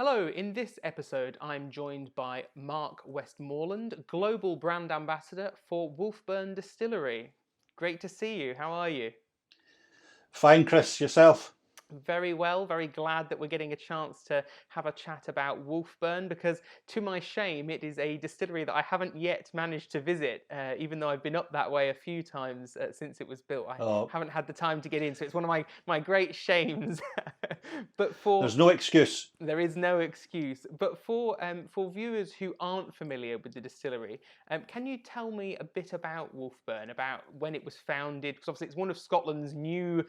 Hello, in this episode I'm joined by Mark Westmorland, Global Brand Ambassador for Wolfburn Distillery. Great to see you, how are you? Fine, Chris, yourself? Very well, very glad that we're getting a chance to have a chat about Wolfburn because, to my shame, it is a distillery that I haven't yet managed to visit, even though I've been up that way a few times since it was built. I Oh, haven't had the time to get in, so it's one of my great shames. But for there's no excuse. There is no excuse. But for viewers who aren't familiar with the distillery, can you tell me a bit about Wolfburn, about when it was founded? Because obviously it's one of Scotland's newer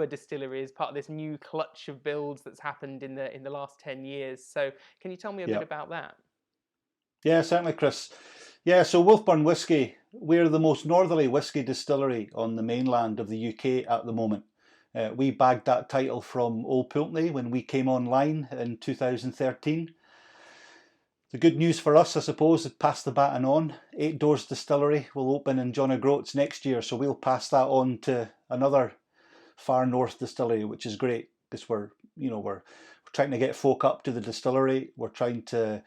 distilleries, part of this new clutch of builds that's happened in the last 10 years. So can you tell me a bit Yeah, about that? yeah, certainly, Chris. Yeah, so Wolfburn Whisky, we're the most northerly whisky distillery on the mainland of the UK at the moment. We bagged that title from Old Pulteney when we came online in 2013. The good news for us, I suppose, is pass the baton on. Eight Doors Distillery will open in John O'Groats next year, so we'll pass that on to another far north distillery, which is great because we're trying to get folk up to the distillery. We're trying to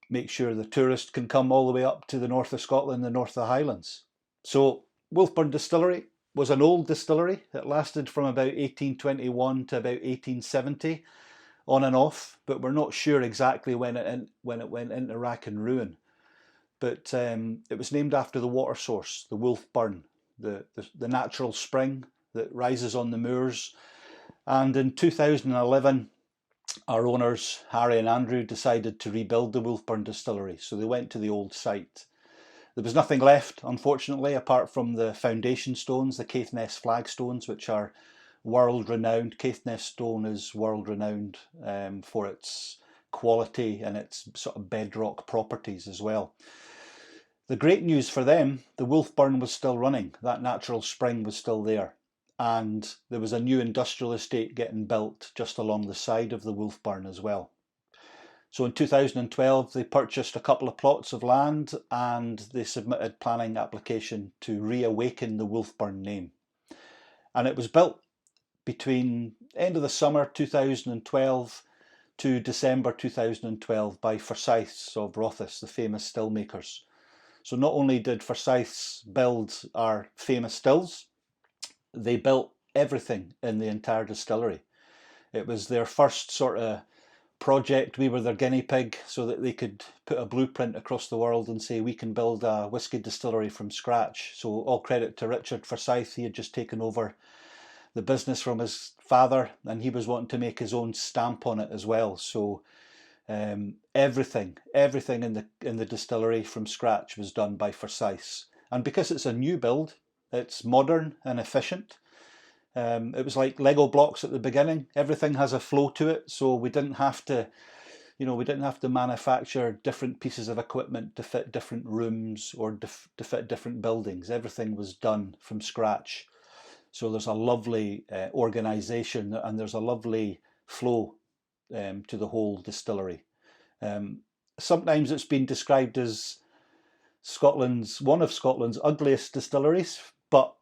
make sure the tourist can come all the way up to the north of Scotland, the north of the Highlands. So Wolfburn Distillery was an old distillery. It lasted from about 1821 to about 1870, on and off, but we're not sure exactly when it went into rack and ruin. But it was named after the water source, the Wolfburn, the natural spring that rises on the moors. And in 2011, our owners, Harry and Andrew, decided to rebuild the Wolfburn Distillery. So they went to the old site. There was nothing left, unfortunately, apart from the foundation stones, the Caithness flagstones, which are world renowned. Caithness stone is world renowned for its quality and its sort of bedrock properties as well. The great news for them, the Wolfburn was still running. That natural spring was still there. And there was a new industrial estate getting built just along the side of the Wolfburn as well. So in 2012, they purchased a couple of plots of land and they submitted planning application to reawaken the Wolfburn name. And it was built between end of the summer 2012 to December 2012 by Forsyths of Rothes, the famous still makers. So not only did Forsyths build our famous stills, they built everything in the entire distillery. It was their first sort of project. We were their guinea pig so that they could put a blueprint across the world and say we can build a whisky distillery from scratch. So all credit to Richard Forsyth. He had just taken over the business from his father and he was wanting to make his own stamp on it as well. So everything in the distillery from scratch was done by Forsyths. And because it's a new build, it's modern and efficient. It was like Lego blocks at the beginning. Everything has a flow to it, so we didn't have to, manufacture different pieces of equipment to fit different rooms or to fit different buildings. Everything was done from scratch. So there's a lovely organisation and there's a lovely flow to the whole distillery. Sometimes it's been described as one of Scotland's ugliest distilleries, but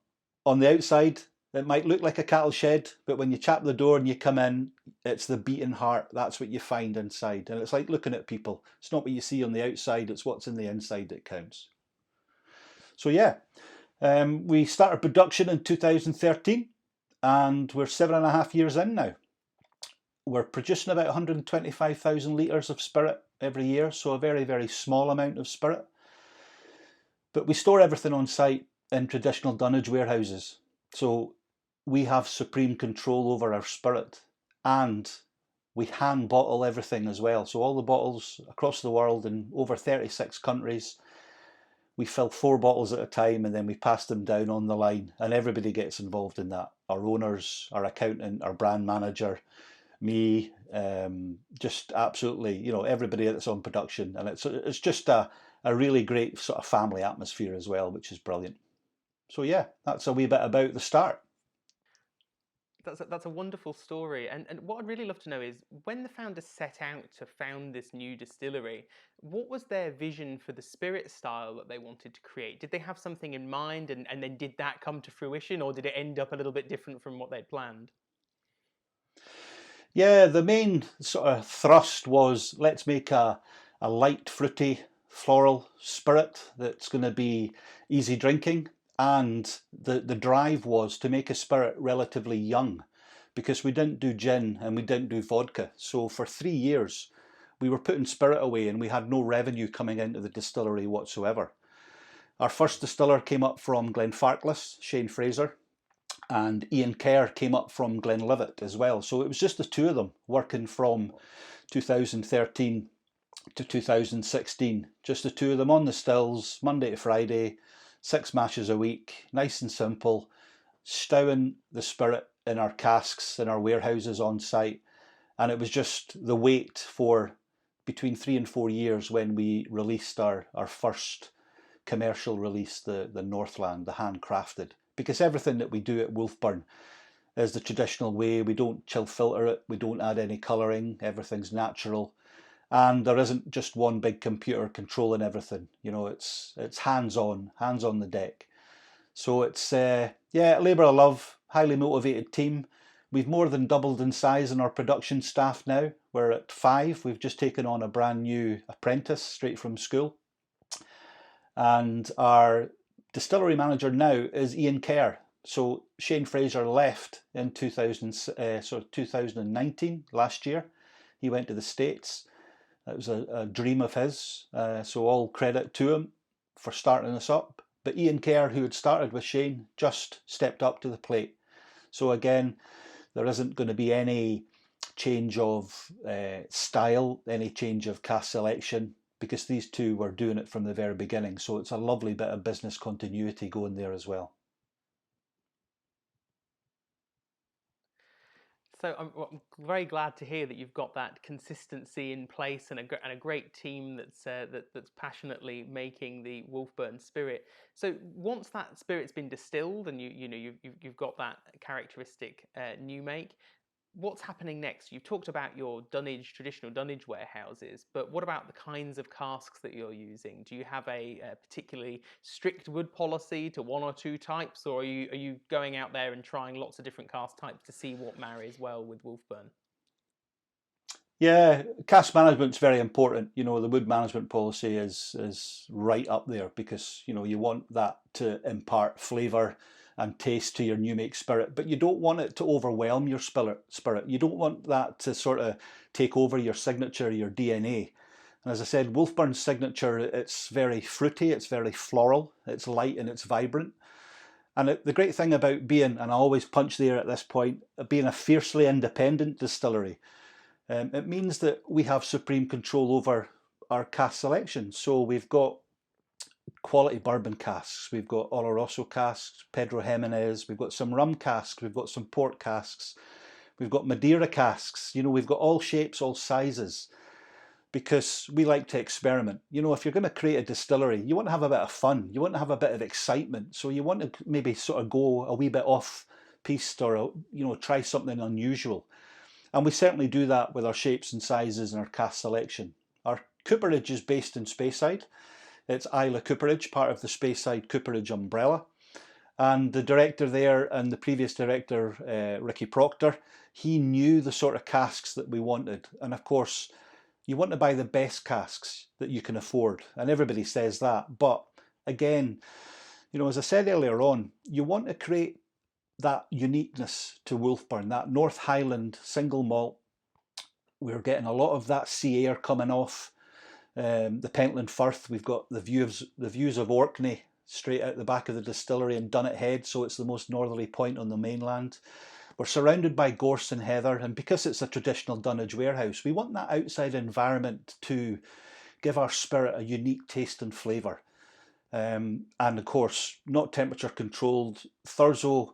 on the outside it might look like a cattle shed, but when you tap the door and you come in, it's the beating heart. That's what you find inside. And it's like looking at people. It's not what you see on the outside, it's what's in the inside that counts. So yeah, we started production in 2013 and we're 7.5 years in now. We're producing about 125,000 litres of spirit every year, so a very, very small amount of spirit. But we store everything on site in traditional dunnage warehouses. So we have supreme control over our spirit and we hand bottle everything as well. So all the bottles across the world in over 36 countries, we fill 4 bottles at a time and then we pass them down on the line and everybody gets involved in that. Our owners, our accountant, our brand manager, me, just absolutely, everybody that's on production. And it's just a really great sort of family atmosphere as well, which is brilliant. So yeah, that's a wee bit about the start. That's a wonderful story. And what I'd really love to know is when the founders set out to found this new distillery, what was their vision for the spirit style that they wanted to create? Did they have something in mind and then did that come to fruition or did it end up a little bit different from what they'd planned? Yeah, the main sort of thrust was let's make a light, fruity, floral spirit that's going to be easy drinking. And the drive was to make a spirit relatively young because we didn't do gin and we didn't do vodka. So for 3 years, we were putting spirit away and we had no revenue coming into the distillery whatsoever. Our first distiller came up from Glenfarclas, Shane Fraser, and Ian Kerr came up from Glenlivet as well. So it was just the two of them working from 2013 to 2016. Just the two of them on the stills, Monday to Friday, 6 mashes a week, nice and simple, stowing the spirit in our casks in our warehouses on site. And it was just the wait for between 3 and 4 years when we released our first commercial release, the Northland, the handcrafted. Because everything that we do at Wolfburn is the traditional way. We don't chill filter it, we don't add any colouring, everything's natural. And there isn't just one big computer controlling everything. You know, it's hands on the deck. So it's yeah, labour of love, highly motivated team. We've more than doubled in size in our production staff now. We're at 5. We've just taken on a brand new apprentice straight from school. And our distillery manager now is Ian Kerr. So Shane Fraser left in 2019, last year. He went to the States. That was a dream of his. So all credit to him for starting us up. But Ian Kerr, who had started with Shane, just stepped up to the plate. So again, there isn't going to be any change of style, any change of cask selection, because these two were doing it from the very beginning. So it's a lovely bit of business continuity going there as well. So I'm very glad to hear that you've got that consistency in place and a great team that's passionately making the Wolfburn spirit. So once that spirit's been distilled and you've got that characteristic new make, what's happening next? You've talked about your dunnage, traditional dunnage warehouses, but what about the kinds of casks that you're using? Do you have a particularly strict wood policy to one or two types, or are you going out there and trying lots of different cask types to see what marries well with Wolfburn? Yeah, cask management's very important. You know, the wood management policy is right up there because, you know, you want that to impart flavour and taste to your new make spirit, but you don't want it to overwhelm your spirit. You don't want that to sort of take over your signature, your DNA. And as I said, Wolfburn's signature, it's very fruity, it's very floral, it's light and it's vibrant. And the great thing about being, and I always punch there at this point, being a fiercely independent distillery, it means that we have supreme control over our cask selection. So we've got quality bourbon casks, we've got Oloroso casks, Pedro Jimenez, we've got some rum casks, we've got some port casks, we've got Madeira casks, you know, we've got all shapes, all sizes, because we like to experiment. You know, if you're going to create a distillery, you want to have a bit of fun, you want to have a bit of excitement, so you want to maybe sort of go a wee bit off piste or, you know, try something unusual. And we certainly do that with our shapes and sizes and our cask selection. Our cooperage is based in Speyside. It's Isla Cooperage, part of the Speyside Cooperage umbrella. And the director there and the previous director, Ricky Proctor, he knew the sort of casks that we wanted. And of course, you want to buy the best casks that you can afford. And everybody says that. But again, you know, as I said earlier on, you want to create that uniqueness to Wolfburn, that North Highland single malt. We're getting a lot of that sea air coming off. The Pentland Firth, we've got the views of Orkney straight out the back of the distillery and Dunnet Head, so it's the most northerly point on the mainland. We're surrounded by gorse and heather, and because it's a traditional dunnage warehouse, we want that outside environment to give our spirit a unique taste and flavour. And of course, not temperature controlled. Thurso,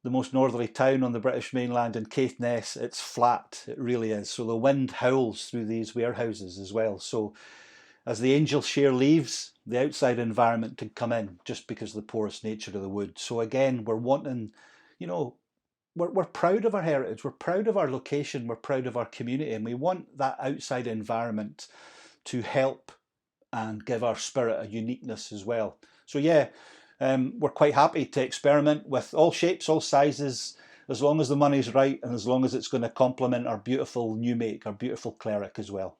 the most northerly town on the British mainland, in Caithness, it's flat, it really is. So the wind howls through these warehouses as well. So as the angel share leaves, the outside environment can come in just because of the porous nature of the wood. So again, we're wanting, you know, we're proud of our heritage, we're proud of our location, we're proud of our community, and we want that outside environment to help and give our spirit a uniqueness as well. So yeah, we're quite happy to experiment with all shapes, all sizes, as long as the money's right and as long as it's going to complement our beautiful new make, our beautiful cleric as well.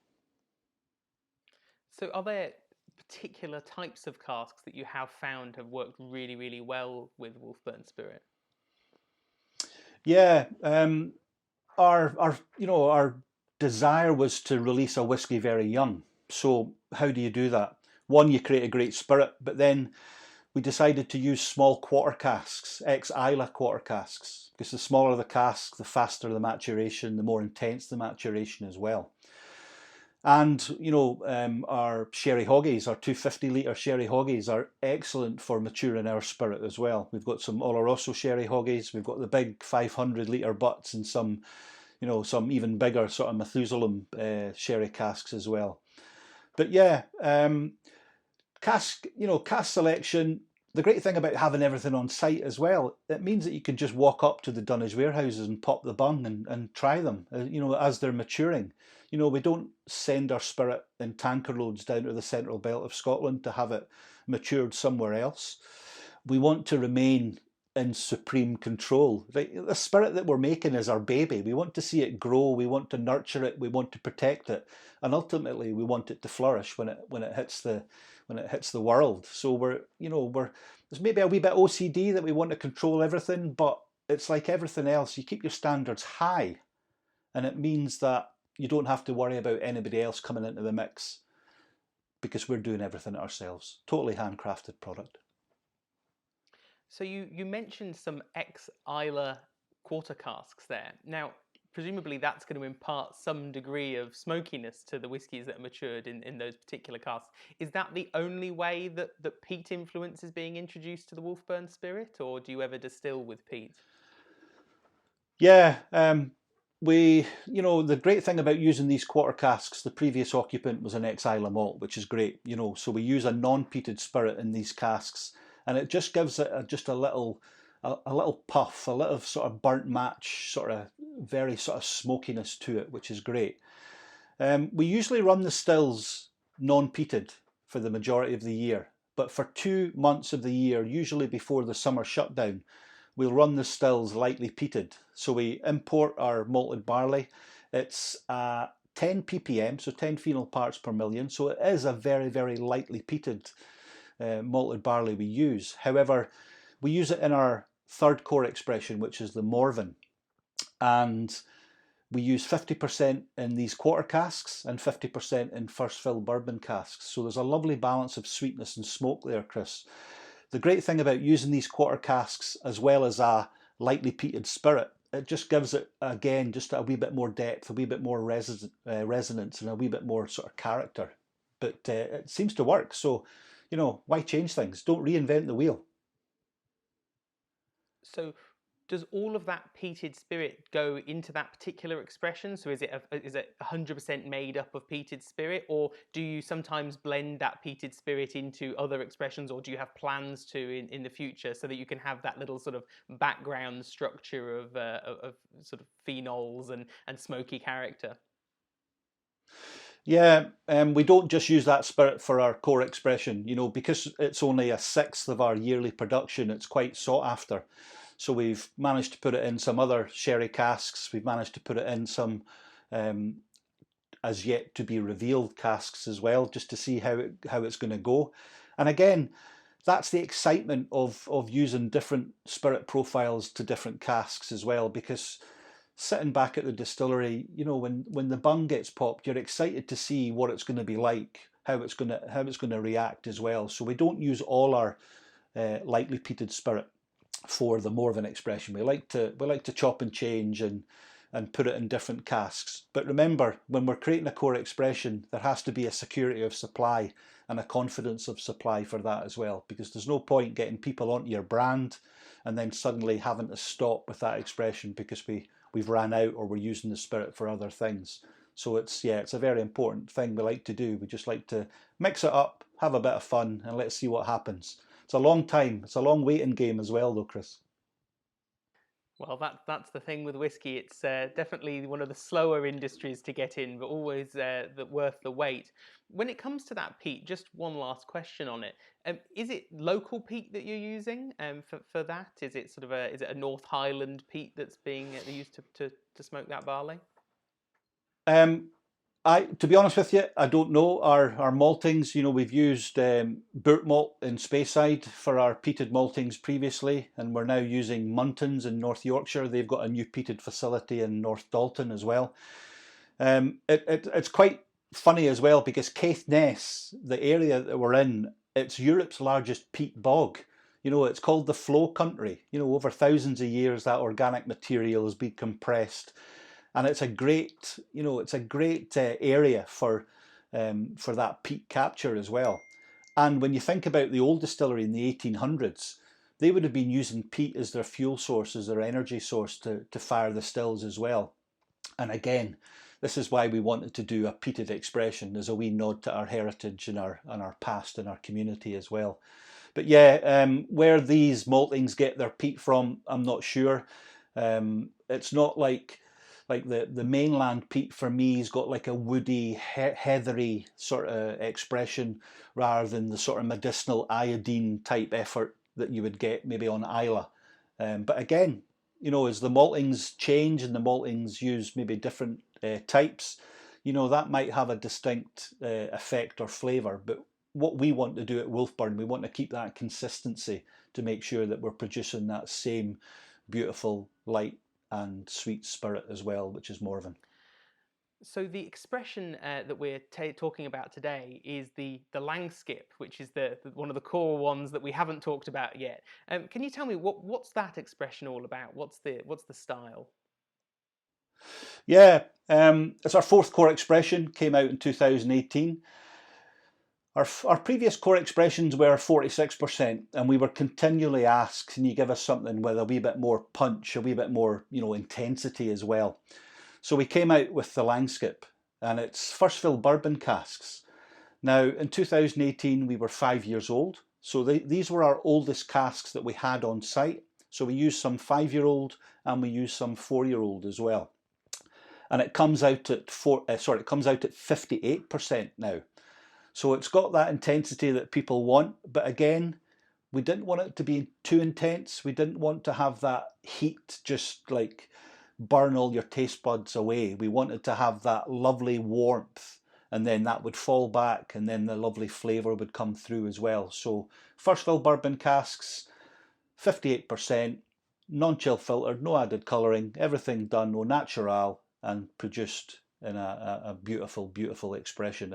So are there particular types of casks that you have found have worked really, really well with Wolfburn Spirit? Yeah, our desire was to release a whisky very young. So how do you do that? One, you create a great spirit, but then we decided to use small quarter casks, ex-Islay quarter casks, because the smaller the cask, the faster the maturation, the more intense the maturation as well. And our sherry hoggies, our 250-litre sherry hoggies are excellent for maturing our spirit as well. We've got some Oloroso sherry hoggies, we've got the big 500-litre butts and some even bigger sort of Methuselah sherry casks as well. But yeah, cask selection. The great thing about having everything on site as well, it means that you can just walk up to the dunnage warehouses and pop the bung and try them, as they're maturing. We don't send our spirit in tanker loads down to the central belt of Scotland to have it matured somewhere else. We want to remain in supreme control. The spirit that we're making is our baby. We want to see it grow. We want to nurture it. We want to protect it, and ultimately we want it to flourish when it hits the world. So there's maybe a wee bit OCD that we want to control everything, but it's like everything else. You keep your standards high, and it means that you don't have to worry about anybody else coming into the mix because we're doing everything ourselves. Totally handcrafted product. So you mentioned some ex-Islay quarter casks there. Now, presumably that's going to impart some degree of smokiness to the whiskies that are matured in those particular casks. Is that the only way that peat influence is being introduced to the Wolfburn spirit, or do you ever distill with peat? Yeah, the great thing about using these quarter casks, the previous occupant was an ex-Islay malt, which is great, so we use a non-peated spirit in these casks, and it just gives it just a little puff, a little sort of burnt match, sort of very sort of smokiness to it, which is great. We usually run the stills non-peated for the majority of the year, but for 2 months of the year, usually before the summer shutdown, we'll run the stills lightly peated. So we import our malted barley. It's 10 ppm, so 10 phenol parts per million. So it is a very, very lightly peated malted barley we use. However, we use it in our third core expression, which is the Morven. And we use 50% in these quarter casks and 50% in first fill bourbon casks. So there's a lovely balance of sweetness and smoke there, Chris. The great thing about using these quarter casks as well as a lightly peated spirit, it just gives it, again, just a wee bit more depth, a wee bit more resonance and a wee bit more sort of character. But it seems to work, so, why change things? Don't reinvent the wheel. So does all of that peated spirit go into that particular expression? So is it 100% made up of peated spirit, or do you sometimes blend that peated spirit into other expressions, or do you have plans to in the future so that you can have that little sort of background structure of sort of phenols and smoky character? Yeah, we don't just use that spirit for our core expression, because it's only a sixth of our yearly production, it's quite sought after. So we've managed to put it in some other sherry casks, we've managed to put it in some as yet to be revealed casks as well, just to see how it's going to go. And again, that's the excitement of using different spirit profiles to different casks as well, because sitting back at the distillery, when the bung gets popped, you're excited to see what it's going to be like, how it's going to react as well. So we don't use all our lightly peated spirit for the Morven expression. We like to chop and change and put it in different casks. But remember, when we're creating a core expression, there has to be a security of supply and a confidence of supply for that as well, because there's no point getting people onto your brand and then suddenly having to stop with that expression because we've ran out or we're using the spirit for other things. So it's a very important thing we like to do. We just like to mix it up, have a bit of fun, and let's see what happens. It's a long time. It's a long waiting game as well, though, Chris. Well, that's the thing with whiskey. It's definitely one of the slower industries to get in, but always worth the wait. When it comes to that peat, just one last question on it. Is it local peat that you're using for that? Is it sort of is it a North Highland peat that's being used to smoke that barley? Um, to be honest with you, I don't know. Our maltings, we've used Bourt malt in Speyside for our peated maltings previously, and we're now using Muntons in North Yorkshire. They've got a new peated facility in North Dalton as well. It's quite funny as well because Caithness, the area that we're in, it's Europe's largest peat bog. It's called the flow country. Over thousands of years, that organic material has been compressed, and it's a great area for that peat capture as well. And when you think about the old distillery in the 1800s, they would have been using peat as their fuel source, as their energy source to fire the stills as well. And again, this is why we wanted to do a peated expression as a wee nod to our heritage and our past and our community as well. But yeah, where these maltings get their peat from, I'm not sure. It's not like the mainland peat for me has got like a woody, heathery sort of expression rather than the sort of medicinal iodine type effort that you would get maybe on Isla. But again, as the maltings change and the maltings use maybe different types, that might have a distinct effect or flavour. But what we want to do at Wolfburn, we want to keep that consistency to make sure that we're producing that same beautiful, light and sweet spirit as well, which is Morven. So the expression that we're talking about today is the Langskip, which is one of the core ones that we haven't talked about yet. Can you tell me what's that expression all about? What's the style? Yeah, it's our fourth core expression, came out in 2018. Our previous core expressions were 46%, and we were continually asked, can you give us something with a wee bit more punch, a wee bit more, intensity as well? So we came out with the Langskip, and it's first fill bourbon casks. Now, in 2018, we were 5 years old. So these were our oldest casks that we had on site. So we used some 5-year-old and we used some 4-year-old as well. And it comes out at 58% now. So it's got that intensity that people want, but again, we didn't want it to be too intense. We didn't want to have that heat just like burn all your taste buds away. We wanted to have that lovely warmth, and then that would fall back, and then the lovely flavour would come through as well. So first fill bourbon casks, 58%, non-chill filtered, no added colouring, everything done au natural and produced in a beautiful, beautiful expression.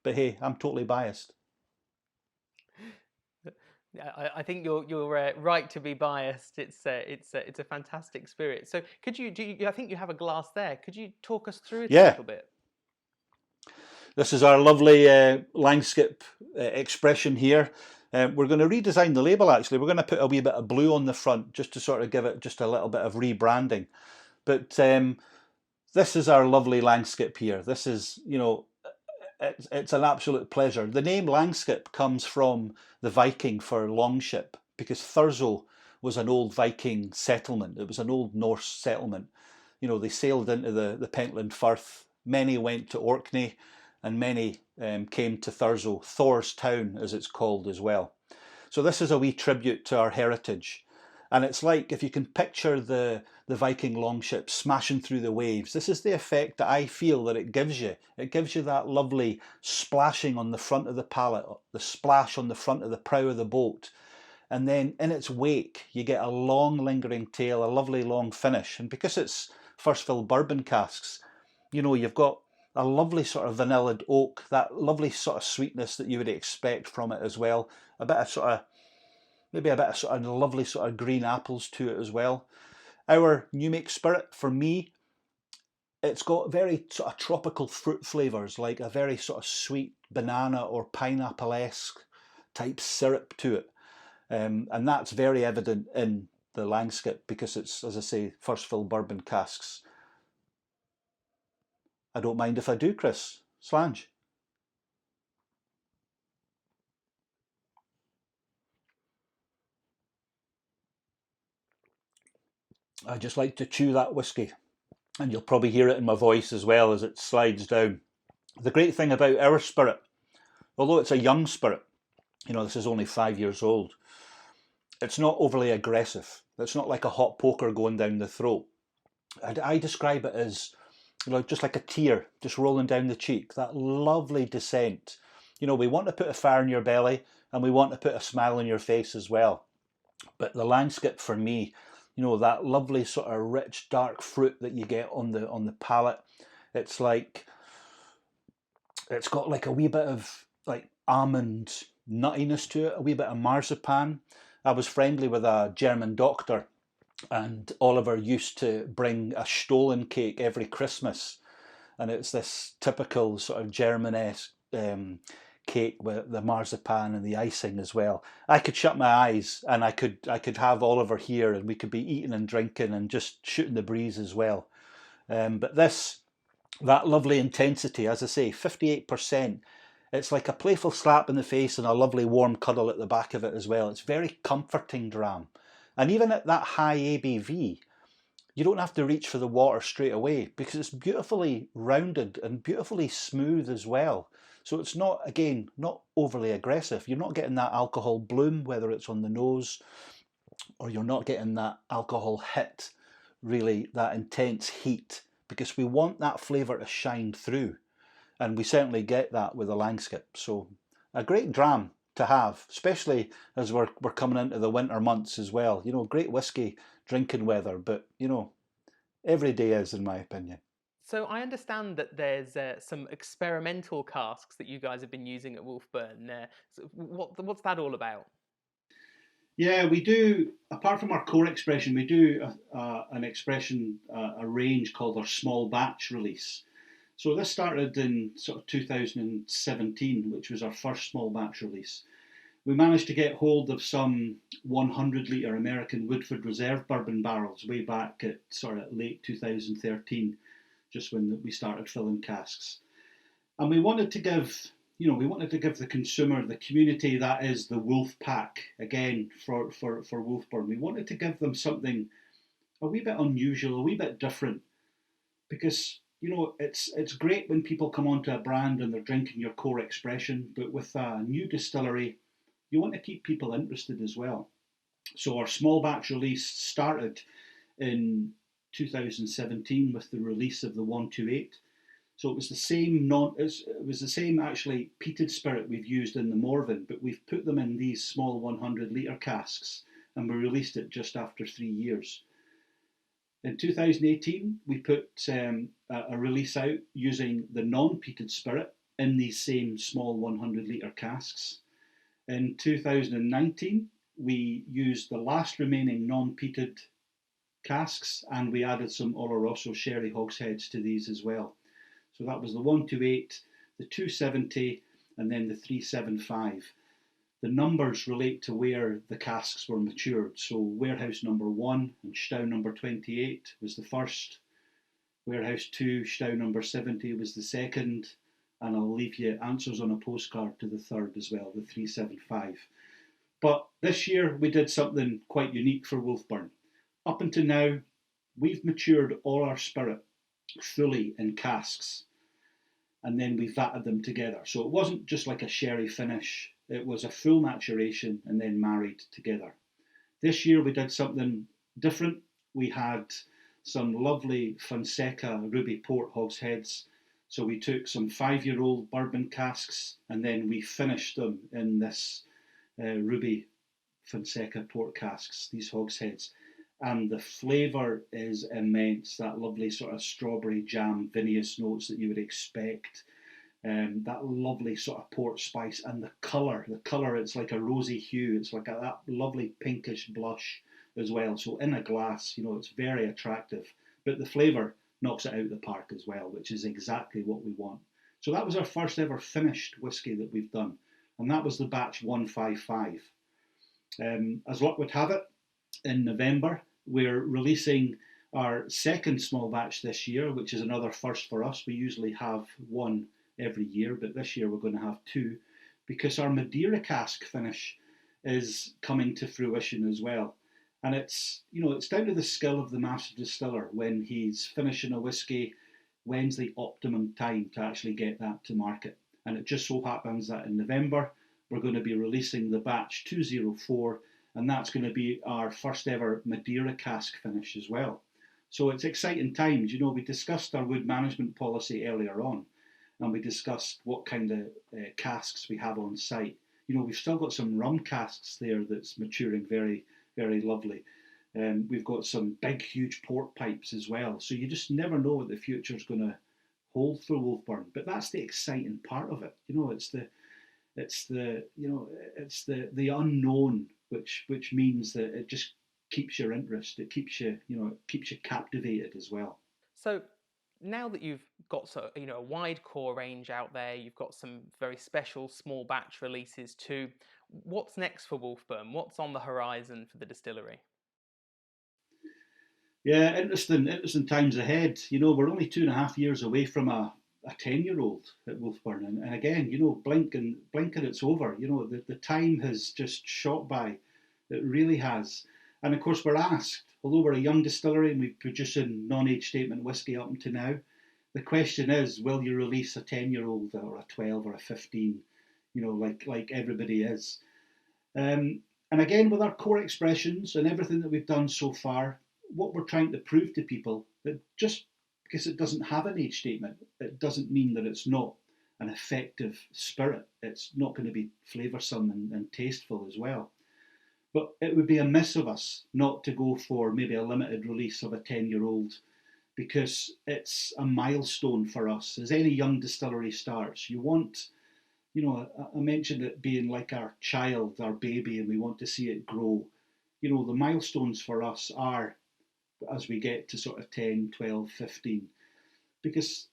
But hey, I'm totally biased. I think you're right to be biased. It's a fantastic spirit. So I think you have a glass there. Could you talk us through it a Yeah, little bit? this is our lovely Langskip expression here. We're going to redesign the label actually. We're going to put a wee bit of blue on the front just to sort of give it just a little bit of rebranding. But this is our lovely Langskip here. This is, it's an absolute pleasure. The name Langskip comes from the Viking for longship, because Thurso was an old Viking settlement. It was an old Norse settlement. They sailed into the Pentland Firth. Many went to Orkney, and many came to Thurso, Thor's town as it's called as well. So this is a wee tribute to our heritage. And it's like, if you can picture the Viking longship smashing through the waves, this is the effect that I feel that it gives you. It gives you that lovely splashing on the front of the pallet, the splash on the front of the prow of the boat. And then in its wake, you get a long lingering tail, a lovely long finish. And because it's first fill bourbon casks, you've got a lovely sort of vanillaed oak, that lovely sort of sweetness that you would expect from it as well. Maybe a bit of sort of lovely sort of green apples to it as well. Our new make spirit, for me, it's got very sort of tropical fruit flavours, like a very sort of sweet banana or pineapple-esque type syrup to it. And that's very evident in the Langskip because it's, as I say, first fill bourbon casks. I don't mind if I do, Chris. Slange. I just like to chew that whisky, and you'll probably hear it in my voice as well as it slides down. The great thing about our spirit, although it's a young spirit, this is only 5 years old, it's not overly aggressive. It's not like a hot poker going down the throat. I describe it as, just like a tear just rolling down the cheek, that lovely descent. We want to put a fire in your belly and we want to put a smile on your face as well. But the Langskip for me, that lovely sort of rich dark fruit that you get on the palate, it's like, it's got like a wee bit of like almond nuttiness to it, a wee bit of marzipan. I was friendly with a German doctor, and Oliver used to bring a Stollen cake every Christmas, and it's this typical sort of Germanesque cake with the marzipan and the icing as well. I could shut my eyes and I could have Oliver here, and we could be eating and drinking and just shooting the breeze as well. But that lovely intensity, as I say, 58%. It's like a playful slap in the face and a lovely warm cuddle at the back of it as well. It's very comforting dram. And even at that high ABV, you don't have to reach for the water straight away because it's beautifully rounded and beautifully smooth as well. So it's not, again, not overly aggressive. You're not getting that alcohol bloom, whether it's on the nose, or you're not getting that alcohol hit, really, that intense heat, because we want that flavour to shine through. And we certainly get that with the Langskip. So a great dram to have, especially as we're coming into the winter months as well. Great whisky drinking weather, but every day is, in my opinion. So I understand that there's some experimental casks that you guys have been using at Wolfburn. So what's that all about? Yeah, we do. Apart from our core expression, we do an expression, a range called our small batch release. So this started in sort of 2017, which was our first small batch release. We managed to get hold of some 100-litre American Woodford Reserve bourbon barrels way back at sort of late 2013, just when we started filling casks. And we wanted to give, the consumer, the community that is the Wolf Pack, again, for Wolfburn, we wanted to give them something a wee bit unusual, a wee bit different, because it's great when people come onto a brand and they're drinking your core expression, but with a new distillery, you want to keep people interested as well. So our small batch release started in 2017 with the release of the 128. So it was the same actually peated spirit we've used in the Morven, but we've put them in these small 100-litre casks, and we released it just after 3 years. In 2018, we put a release out using the non-peated spirit in these same small 100-litre casks. In 2019, we used the last remaining non-peated casks, and we added some Oloroso sherry hogsheads to these as well. So that was the 128, the 270, and then the 375. The numbers relate to where the casks were matured. So warehouse number 1 and Stau number 28 was the first. Warehouse 2, Stau number 70 was the second. And I'll leave you answers on a postcard to the third as well, the 375. But this year we did something quite unique for Wolfburn. Up until now, we've matured all our spirit fully in casks, and then we vatted them together. So it wasn't just like a sherry finish, it was a full maturation and then married together. This year we did something different. We had some lovely Fonseca Ruby Port hogsheads. So we took some 5-year-old bourbon casks and then we finished them in this Ruby Fonseca Port casks, these hogsheads. And the flavour is immense, that lovely sort of strawberry jam vinous notes that you would expect. That lovely sort of port spice, and the colour, it's like a rosy hue, it's like that lovely pinkish blush as well. So in a glass, it's very attractive, but the flavour knocks it out of the park as well, which is exactly what we want. So that was our first ever finished whisky that we've done, and that was the batch 155. As luck would have it, in November, we're releasing our second small batch this year, which is another first for us. We usually have one every year, but this year we're going to have 2 because our Madeira cask finish is coming to fruition as well. And it's, it's down to the skill of the master distiller when he's finishing a whiskey, when's the optimum time to actually get that to market. And it just so happens that in November, we're going to be releasing the batch 204, and that's going to be our first ever Madeira cask finish as well. So it's exciting times. We discussed our wood management policy earlier on, and we discussed what kind of casks we have on site. We've still got some rum casks there that's maturing very, very lovely. We've got some big, huge port pipes as well. So you just never know what the future's going to hold for Wolfburn. But that's the exciting part of it. It's the unknown, which means that it just keeps your interest. It keeps you captivated as well. So now that you've got a wide core range out there, you've got some very special small batch releases too. What's next for Wolfburn? What's on the horizon for the distillery? Yeah, interesting times ahead. We're only 2.5 years away from a 10-year-old at Wolfburn, and again, blinking it's over. The time has just shot by. It really has. And of course, we're asked, although we're a young distillery and we're producing non-age statement whiskey up until now, the question is, will you release a 10-year-old or a 12 or a 15? Like everybody is. And again, with our core expressions and everything that we've done so far, what we're trying to prove to people, that just because it doesn't have an age statement, it doesn't mean that it's not an effective spirit. It's not going to be flavoursome and tasteful as well. But it would be amiss of us not to go for maybe a limited release of a 10-year-old, because it's a milestone for us. As any young distillery starts, you want, I mentioned it being like our child, our baby, and we want to see it grow. The milestones for us are as we get to sort of 10, 12, 15, because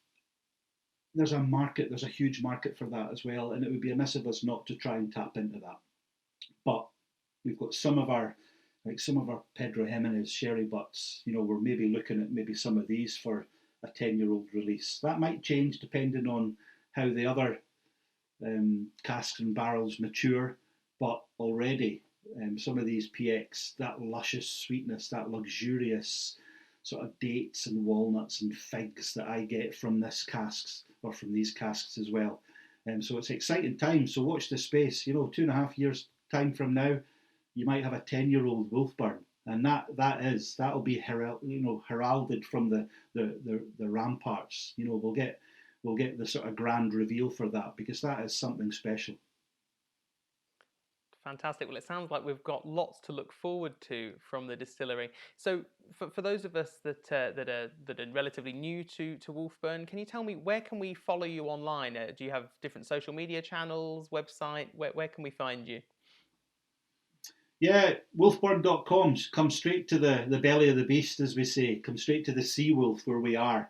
there's a huge market for that as well, and it would be amiss of us not to try and tap into that. But we've got some of our Pedro Jimenez sherry butts. We're maybe looking at maybe some of these for a 10-year-old release. That might change depending on how the other casks and barrels mature, but already some of these PX, that luscious sweetness, that luxurious sort of dates and walnuts and figs that I get from these casks as well. So it's exciting times. So watch this space. 2.5 years time from now, you might have a 10-year-old Wolfburn, and that'll be heralded from the ramparts. We'll get the sort of grand reveal for that, because that is something special. Fantastic. Well, it sounds like we've got lots to look forward to from the distillery. So, for those of us that are relatively new to Wolfburn, can you tell me, where can we follow you online? Do you have different social media channels, website? Where can we find you? Yeah, wolfburn.com. Come straight to the belly of the beast, as we say. Come straight to the sea wolf where we are.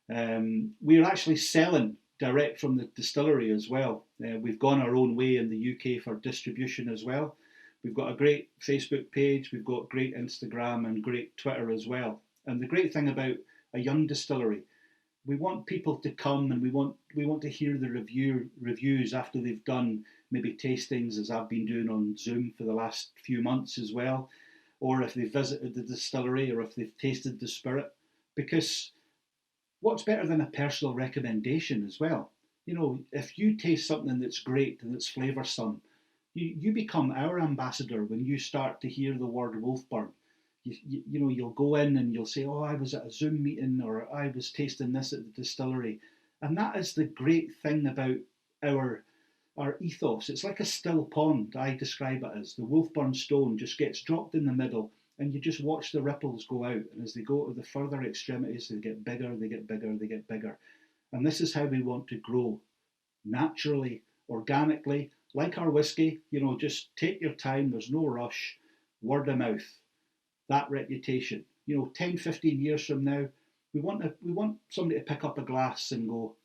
We're actually selling direct from the distillery as well. We've gone our own way in the UK for distribution as well. We've got a great Facebook page, we've got great Instagram and great Twitter as well. And the great thing about a young distillery, we want people to come, and we want to hear the reviews after they've done maybe tastings, as I've been doing on Zoom for the last few months as well, or if they've visited the distillery, or if they've tasted the spirit. Because what's better than a personal recommendation as well? If you taste something that's great and it's flavoursome, you become our ambassador when you start to hear the word Wolfburn. You'll go in and you'll say, oh, I was at a Zoom meeting, or I was tasting this at the distillery. And that is the great thing about our ethos. It's like a still pond, I describe it as. The Wolfburn stone just gets dropped in the middle, and you just watch the ripples go out. And as they go to the further extremities, they get bigger, they get bigger, they get bigger. And this is how we want to grow. Naturally, organically, like our whiskey, just take your time, there's no rush, word of mouth, that reputation. 10, 15 years from now, we want somebody to pick up a glass and go,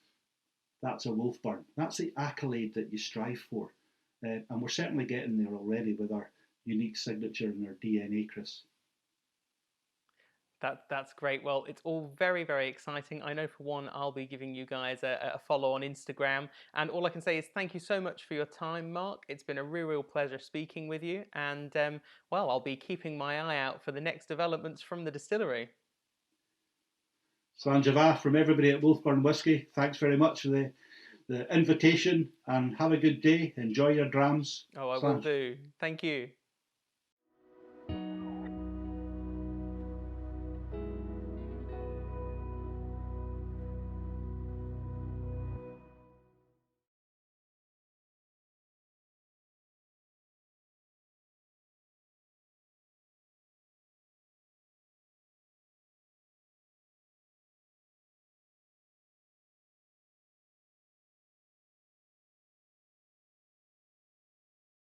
that's a Wolfburn. That's the accolade that you strive for. And we're certainly getting there already with our unique signature and our DNA, Chris. That's great. Well, it's all very, very exciting. I know for one, I'll be giving you guys a follow on Instagram. And all I can say is thank you so much for your time, Mark. It's been a real pleasure speaking with you. And well, I'll be keeping my eye out for the next developments from the distillery. Slanjava, from everybody at Wolfburn Whisky, thanks very much for the invitation, and have a good day. Enjoy your drams. Oh, I will do. Thank you.